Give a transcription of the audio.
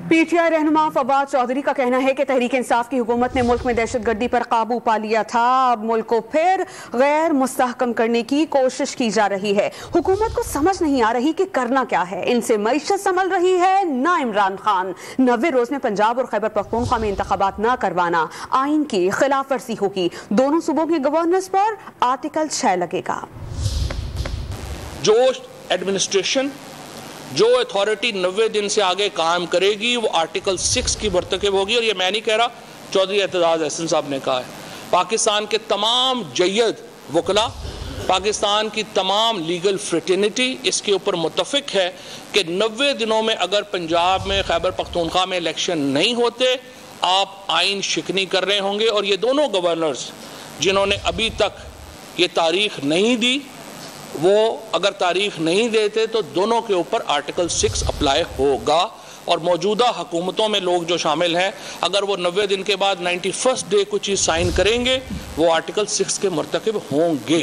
PTI रहनुमा फवाद चौधरी का कहना है कि तहरीक इंसाफ की हुकूमत ने मुल्क में दहशतगर्दी पर काबू पा लिया था। अब मुल्क को फिर गैर मुस्तहकम करने की कोशिश की जा रही है। हुकूमत को समझ नहीं आ रही कि करना क्या है। इनसे मईशत संभल रही है ना इमरान खान। 90 रोज में पंजाब और खैबर पख्तूनख्वा में इंतखाबात न करवाना आइन की खिलाफ वर्जी होगी। दोनों सूबों के गवर्नर्स पर आर्टिकल 6 लगेगा। जो एडमिनिस्ट्रेशन जो अथॉरिटी 90 दिन से आगे काम करेगी वो आर्टिकल 6 की मर्तकब होगी। और ये मैं नहीं कह रहा, चौधरी एतजाज अहसन साहब ने कहा है। पाकिस्तान के तमाम जय्यद वकला, पाकिस्तान की तमाम लीगल फ्रेटर्निटी इसके ऊपर मुत्तफिक है कि 90 दिनों में अगर पंजाब में खैबर पख्तूनख्वा में इलेक्शन नहीं होते, आप आइन शिकनी कर रहे होंगे। और ये दोनों गवर्नर्स जिन्होंने अभी तक ये तारीख नहीं दी, वो अगर तारीख नहीं देते तो दोनों के ऊपर आर्टिकल 6 अप्लाई होगा। और मौजूदा हुकूमतों में लोग जो शामिल हैं, अगर वो 90 दिन के बाद 91st डे कोई चीज़ साइन करेंगे, वो आर्टिकल 6 के मर्तकब होंगे।